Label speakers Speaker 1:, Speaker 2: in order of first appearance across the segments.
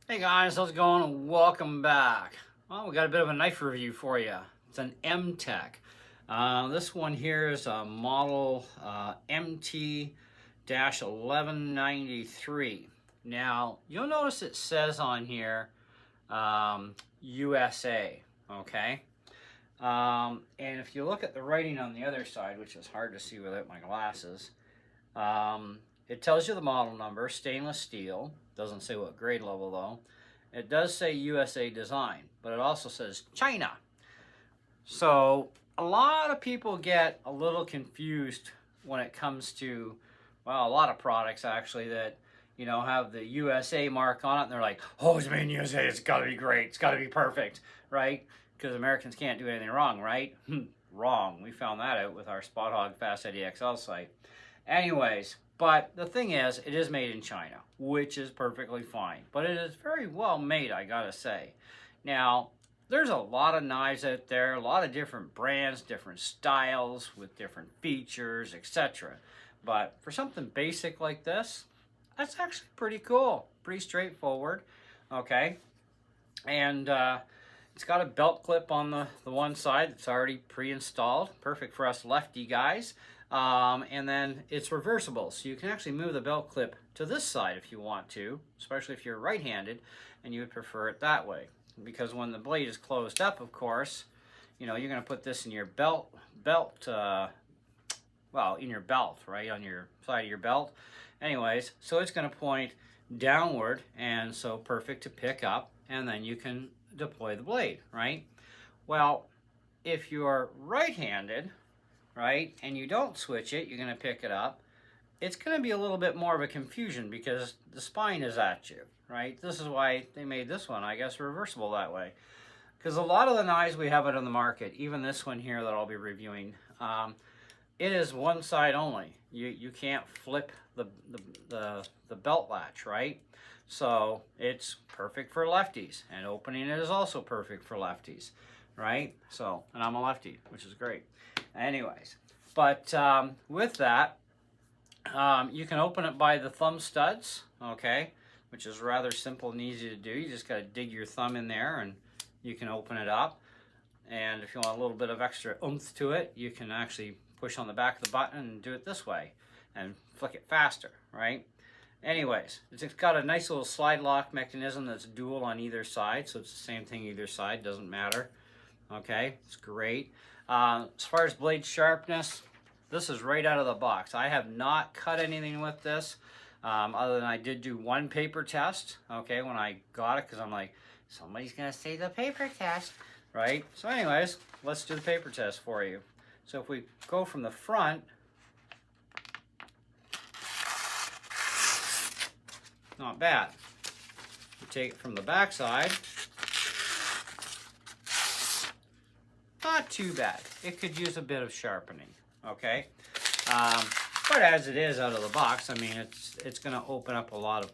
Speaker 1: Hey guys, how's it going? And welcome back. Well, we got a bit of a knife review for you. It's an Mtech. This one here is a model MT-1193. Now, you'll notice it says on here USA, okay? And if you look at the writing on the other side, which is hard to see without my glasses, it tells you the model number, stainless steel. Doesn't say what grade level though. It does say USA design, but it also says China. So a lot of people get a little confused when it comes to, well, a lot of products actually that, have the USA mark on it, and they're like, oh, it's made in USA, it's gotta be great, it's gotta be perfect, right? Because Americans can't do anything wrong, right? Wrong. We found that out with our Spot Hog Fast Eddie XL site. Anyways, but the thing is, it is made in China, which is perfectly fine. But it is very well made, I gotta say. Now, there's a lot of knives out there, a lot of different brands, different styles with different features, etc. But for something basic like this, that's actually pretty cool, pretty straightforward, okay? And it's got a belt clip on the one side that's already pre-installed, perfect for us lefty guys. And then it's reversible, so you can actually move the belt clip to this side if you want to, especially if you're right-handed and you would prefer it that way. Because when the blade is closed up, of course, you're going to put this in your belt, in your belt, right, on your side of your belt. Anyways, so it's going to point downward, and so perfect to pick up, and then you can deploy the blade, right? Well, if you're right-handed, right, and you don't switch it, you're going to pick it up, it's going to be a little bit more of a confusion because the spine is at you, right? This is why they made this one, I guess, reversible that way. Because a lot of the knives we have out on the market, even this one here that I'll be reviewing, it is one side only. You can't flip the belt latch, right? So it's perfect for lefties, and opening it is also perfect for lefties, right? So, and I'm a lefty, which is great. Anyways, but with that, you can open it by the thumb studs, okay, which is rather simple and easy to do. You just got to dig your thumb in there and you can open it up. And if you want a little bit of extra oomph to it, you can actually push on the back of the button and do it this way and flick it faster, right? Anyways, it's got a nice little slide lock mechanism that's dual on either side, so it's the same thing either side, doesn't matter. Okay, it's great. As far as blade sharpness, this is right out of the box. I have not cut anything with this, other than I did do one paper test, okay, when I got it, because I'm like, somebody's going to say the paper test, right? So anyways, let's do the paper test for you. So if we go from the front, not bad. We take it from the back side, not too bad. It could use a bit of sharpening, okay? But as it is out of the box, I mean, it's going to open up a lot of,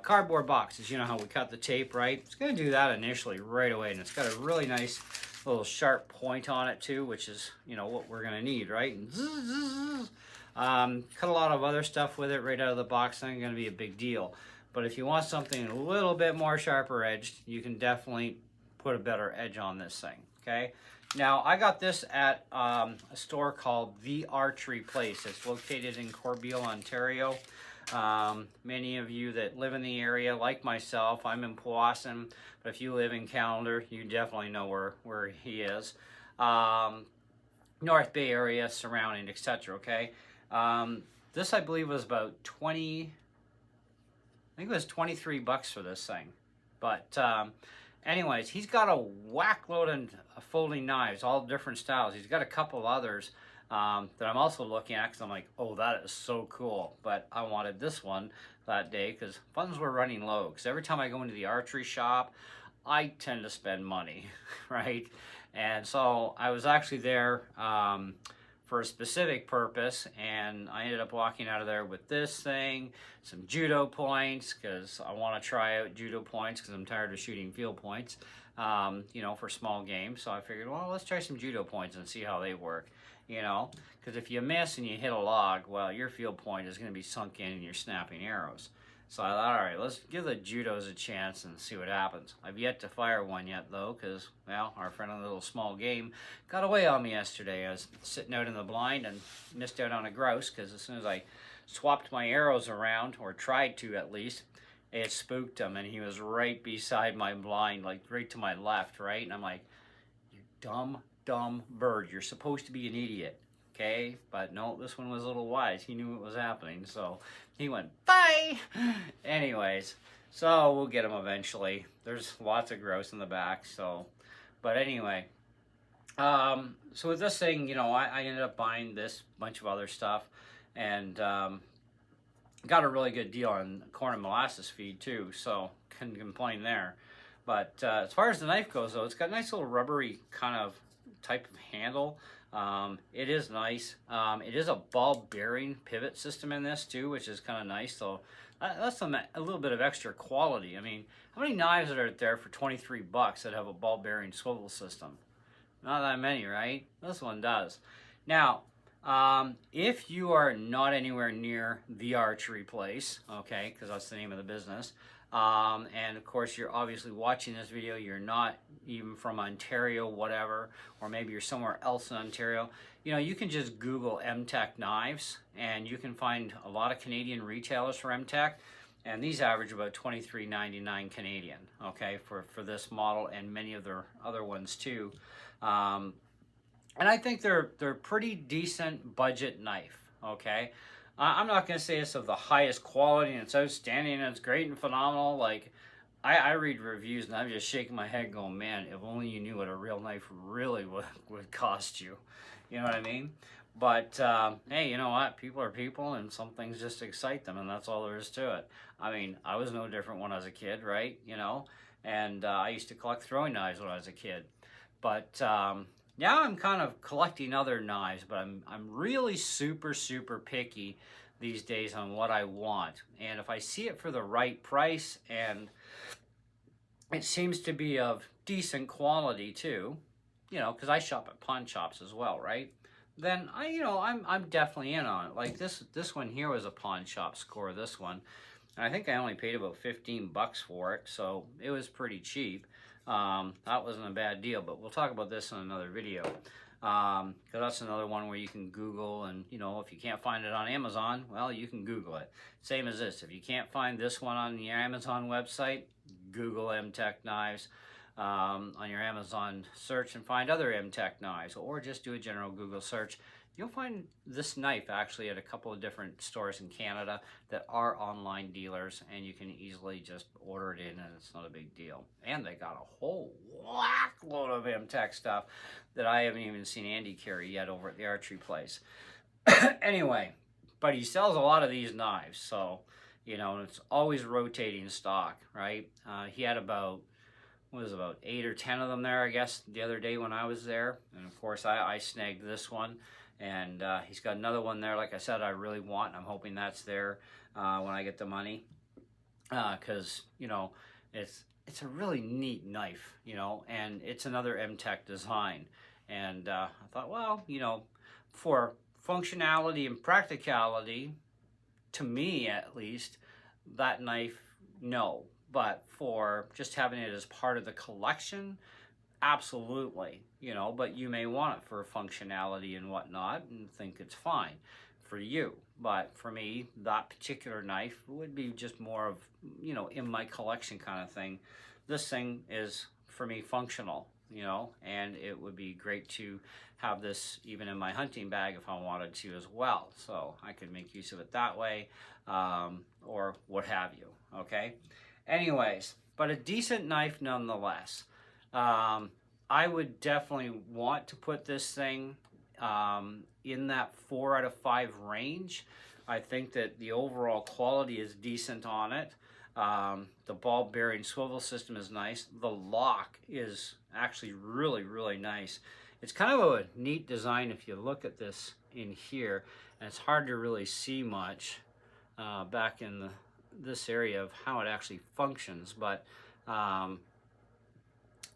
Speaker 1: cardboard boxes. You know how we cut the tape, right? It's going to do that initially right away, and it's got a really nice little sharp point on it too, which is, what we're going to need, right? And zzz, zzz, zzz. Cut a lot of other stuff with it right out of the box, not going to be a big deal. But if you want something a little bit more sharper edged, you can definitely put a better edge on this thing, okay? Now, I got this at a store called The Archery Place. It's located in Corbeil, Ontario. Many of you that live in the area, like myself, I'm in Powassan, but if you live in Callander, you definitely know where he is. North Bay area surrounding, etc., okay? This, I believe, was about I think it was 23 bucks for this thing. But anyways, he's got a whack load of folding knives, all different styles. He's got a couple others that I'm also looking at because I'm like, oh, that is so cool. But I wanted this one that day because funds were running low. Because every time I go into the archery shop, I tend to spend money, right? And so I was actually there for a specific purpose, and I ended up walking out of there with this thing, some judo points, because I want to try out judo points because I'm tired of shooting field points, for small games. So I figured, well, let's try some judo points and see how they work, because if you miss and you hit a log, well, your field point is going to be sunk in and you're snapping arrows. So I thought, all right, let's give the judos a chance and see what happens. I've yet to fire one yet, though, because, well, our friend on the little small game got away on me yesterday. I was sitting out in the blind and missed out on a grouse, because as soon as I swapped my arrows around, or tried to at least, it spooked him, and he was right beside my blind, like right to my left, right? And I'm like, you dumb bird, you're supposed to be an idiot. Okay, but no, this one was a little wise. He knew what was happening, so he went, bye! Anyways, so we'll get him eventually. There's lots of grouse in the back, so, but anyway. So with this thing, you know, I ended up buying this bunch of other stuff, and got a really good deal on corn and molasses feed too, so couldn't complain there. But as far as the knife goes, though, it's got a nice little rubbery kind of type of handle. It is nice. It is a ball bearing pivot system in this too, which is kind of nice. So that's a little bit of extra quality. I mean, how many knives are there for 23 bucks that have a ball bearing swivel system? Not that many, right? This one does. Now, if you are not anywhere near the archery place, okay, because that's the name of the business, and of course you're obviously watching this video, you're not even from Ontario, whatever, or maybe you're somewhere else in Ontario, you know, you can just Google Mtech knives, and you can find a lot of Canadian retailers for Mtech, and these average about $23.99 Canadian, okay, for this model and many of their other ones too. And I think they're pretty decent budget knife, okay? I'm not going to say it's of the highest quality and it's outstanding and it's great and phenomenal. Like, I read reviews and I'm just shaking my head going, man, if only you knew what a real knife really would cost you. You know what I mean? But, hey, you know what? People are people, and some things just excite them, and that's all there is to it. I mean, I was no different when I was a kid, right? You know? And I used to collect throwing knives when I was a kid. But now I'm kind of collecting other knives, but I'm really super picky these days on what I want. And if I see it for the right price and it seems to be of decent quality too, you know, because I shop at pawn shops as well, right? Then I'm definitely in on it. Like this one here was a pawn shop score. This one, and I think I only paid about 15 bucks for it, so it was pretty cheap. That wasn't a bad deal, but we'll talk about this in another video, because that's another one where you can Google, and you know, if you can't find it on Amazon, well, you can Google it. Same as this. If you can't find this one on the Amazon website, Google Mtech knives on your Amazon search and find other Mtech knives, or just do a general Google search. You'll find this knife actually at a couple of different stores in Canada that are online dealers, and you can easily just order it in, and it's not a big deal. And they got a whole whack load of Mtech stuff that I haven't even seen Andy carry yet over at the archery place. Anyway, but he sells a lot of these knives, so, you know, it's always rotating stock, right? He had about 8 or 10 of them there, I guess, the other day when I was there. And of course, I snagged this one. And he's got another one there, like I said, I really want. And I'm hoping that's there when I get the money. Because, you know, it's a really neat knife, you know, and it's another Mtech design. And I thought, well, you know, for functionality and practicality, to me at least, that knife, no. But for just having it as part of the collection, absolutely, you know, but you may want it for functionality and whatnot and think it's fine for you. But for me, that particular knife would be just more of, you know, in my collection kind of thing. This thing is, for me, functional, you know, and it would be great to have this even in my hunting bag if I wanted to as well. So I could make use of it that way, or what have you, okay? Anyways, but a decent knife nonetheless. I would definitely want to put this thing in that 4 out of 5 range. I think that the overall quality is decent on it. The ball bearing swivel system is nice. The lock is actually really nice. It's kind of a neat design if you look at this in here, and it's hard to really see much back in this area of how it actually functions, but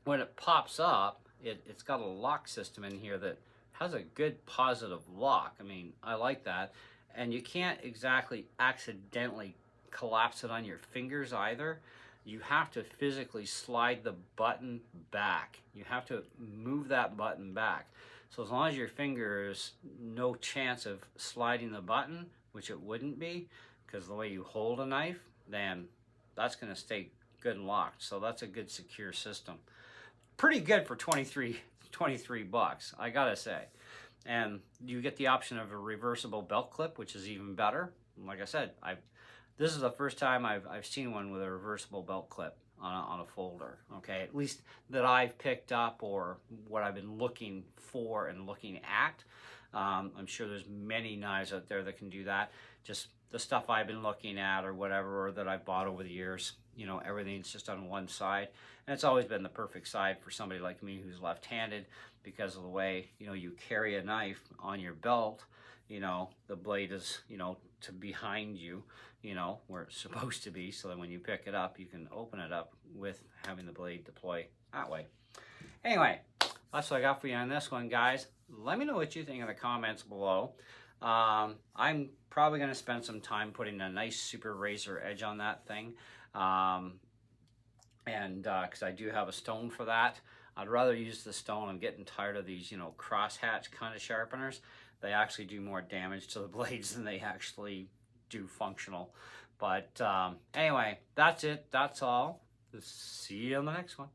Speaker 1: when it pops up, it's got a lock system in here that has a good positive lock. I mean, I like that. And you can't exactly accidentally collapse it on your fingers either. You have to physically slide the button back. You have to move that button back. So as long as your finger is no chance of sliding the button, which it wouldn't be, because the way you hold a knife, then that's going to stay good and locked. So that's a good secure system. Pretty good for 23 bucks, I gotta say. And you get the option of a reversible belt clip, which is even better. Like I said, this is the first time I've seen one with a reversible belt clip on a folder, okay? At least that I've picked up, or what I've been looking for and looking at. I'm sure there's many knives out there that can do that. Just the stuff I've been looking at or whatever, or that I've bought over the years, you know, everything's just on one side. And it's always been the perfect side for somebody like me who's left-handed, because of the way, you know, you carry a knife on your belt. You know, the blade is, you know, to behind you, you know, where it's supposed to be, so that when you pick it up, you can open it up with having the blade deploy that way. Anyway, that's what I got for you on this one, guys. Let me know what you think in the comments below. I'm probably going to spend some time putting a nice super razor edge on that thing, because I do have a stone for that. I'd rather use the stone. I'm getting tired of these, you know, crosshatch kind of sharpeners. They actually do more damage to the blades than they actually do functional. But anyway, that's it. That's all. See you on the next one.